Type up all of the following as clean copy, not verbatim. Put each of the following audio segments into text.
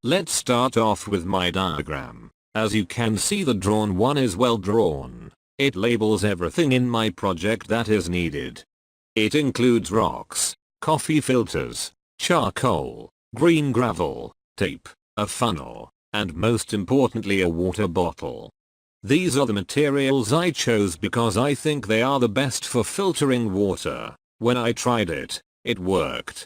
Let's start off with my diagram. As you can see, the drawn one is well drawn. It labels everything in my project that is needed. It includes rocks, coffee filters, charcoal, green gravel, tape, a funnel, and most importantly a water bottle. These are the materials I chose because I think they are the best for filtering water. When I tried it, it worked.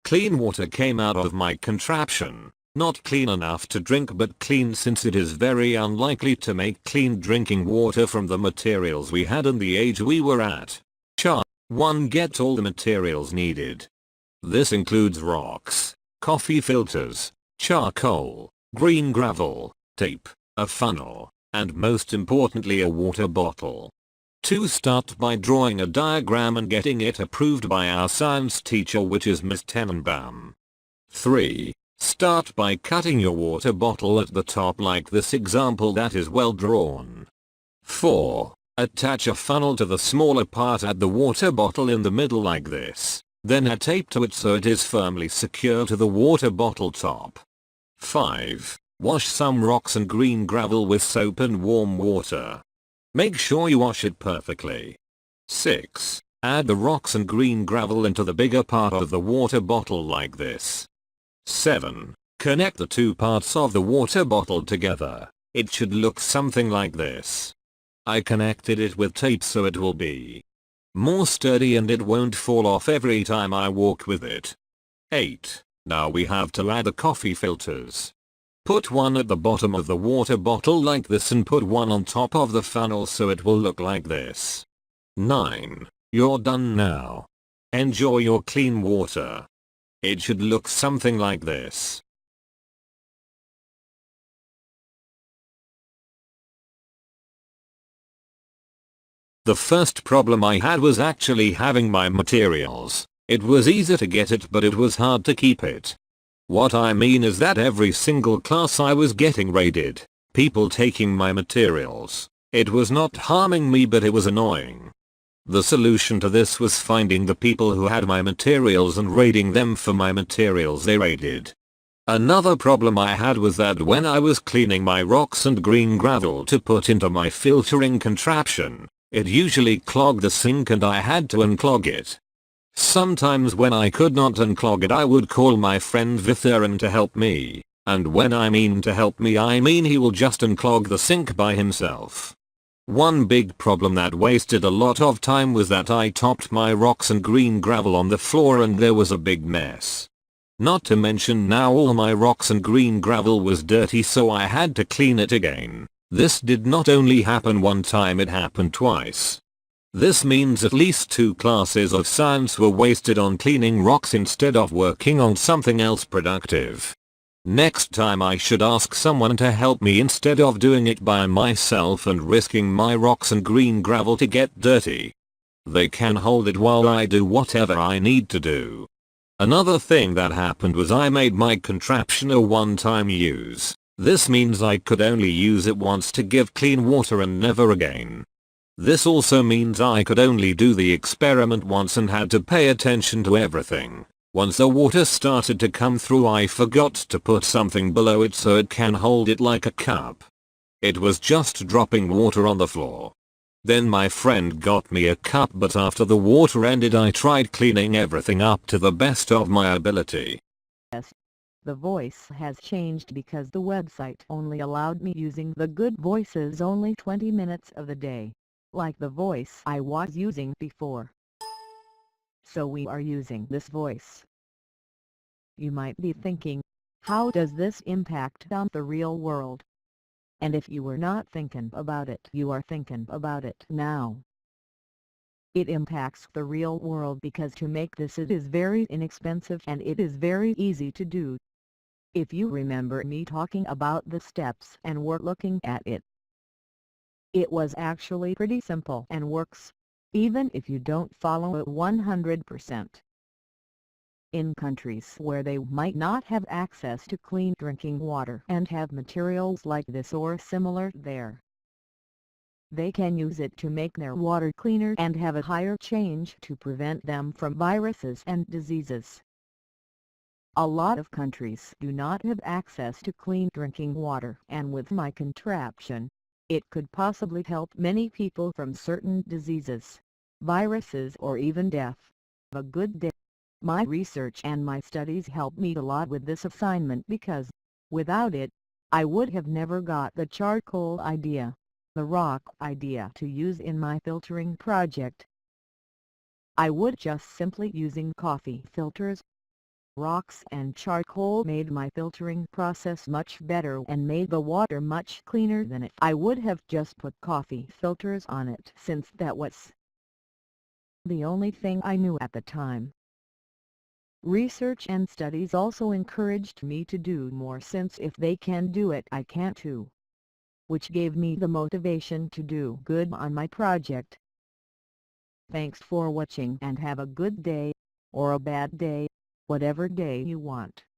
Clean water came out of my contraption. Not clean enough to drink, but clean since it is very unlikely to make clean drinking water from the materials we had and the age we were at. Chart 1. Get all the materials needed. This includes rocks, coffee filters, charcoal, green gravel, tape, a funnel, and most importantly a water bottle. 2. Start by drawing a diagram and getting it approved by our science teacher, which is Ms. Tenenbaum. 3. Start by cutting your water bottle at the top like this example that is well drawn. 4. Attach a funnel to the smaller part at the water bottle in the middle like this, then add tape to it so it is firmly secure to the water bottle top. 5. Wash some rocks and green gravel with soap and warm water. Make sure you wash it perfectly. 6. Add the rocks and green gravel into the bigger part of the water bottle like this. 7. Connect the two parts of the water bottle together. It should look something like this. I connected it with tape so it will be more sturdy and it won't fall off every time I walk with it. 8. Now we have to add the coffee filters. Put one at the bottom of the water bottle like this and put one on top of the funnel so it will look like this. 9. You're done now. Enjoy your clean water. It should look something like this. The first problem I had was actually having my materials. It was easy to get it, but it was hard to keep it. What I mean is that every single class I was getting raided. People taking my materials. It was not harming me, but it was annoying. The solution to this was finding the people who had my materials and raiding them for my materials they raided. Another problem I had was that when I was cleaning my rocks and green gravel to put into my filtering contraption, it usually clogged the sink and I had to unclog it. Sometimes when I could not unclog it, I would call my friend Vitharan to help me, and when I mean to help me I mean he will just unclog the sink by himself. One big problem that wasted a lot of time was that I topped my rocks and green gravel on the floor and there was a big mess. Not to mention now all my rocks and green gravel was dirty, so I had to clean it again. This did not only happen one time, it happened twice. This means at least 2 classes of science were wasted on cleaning rocks instead of working on something else productive. Next time I should ask someone to help me instead of doing it by myself and risking my rocks and green gravel to get dirty. They can hold it while I do whatever I need to do. Another thing that happened was I made my contraption a one-time use. This means I could only use it once to give clean water and never again. This also means I could only do the experiment once and had to pay attention to everything. Once the water started to come through, I forgot to put something below it so it can hold it like a cup. It was just dropping water on the floor. Then my friend got me a cup, but after the water ended I tried cleaning everything up to the best of my ability. Yes. The voice has changed because the website only allowed me using the good voices only 20 minutes of the day, like the voice I was using before. So we are using this voice. You might be thinking, how does this impact on the real world? And if you were not thinking about it, you are thinking about it now. It impacts the real world because to make this it is very inexpensive and it is very easy to do. If you remember me talking about the steps and were looking at it, it was actually pretty simple and works, even if you don't follow it 100%. In countries where they might not have access to clean drinking water and have materials like this or similar there, they can use it to make their water cleaner and have a higher change to prevent them from viruses and diseases. A lot of countries do not have access to clean drinking water, and with my contraption, it could possibly help many people from certain diseases, viruses or even death. A good day. My research and my studies helped me a lot with this assignment because, without it, I would have never got the charcoal idea, the rock idea to use in my filtering project. I would just simply using coffee filters. Rocks and charcoal made my filtering process much better and made the water much cleaner than if I would have just put coffee filters on it, since that was the only thing I knew at the time. Research and studies also encouraged me to do more, since if they can do it I can too, which gave me the motivation to do good on my project. Thanks for watching and have a good day, or a bad day, whatever day you want.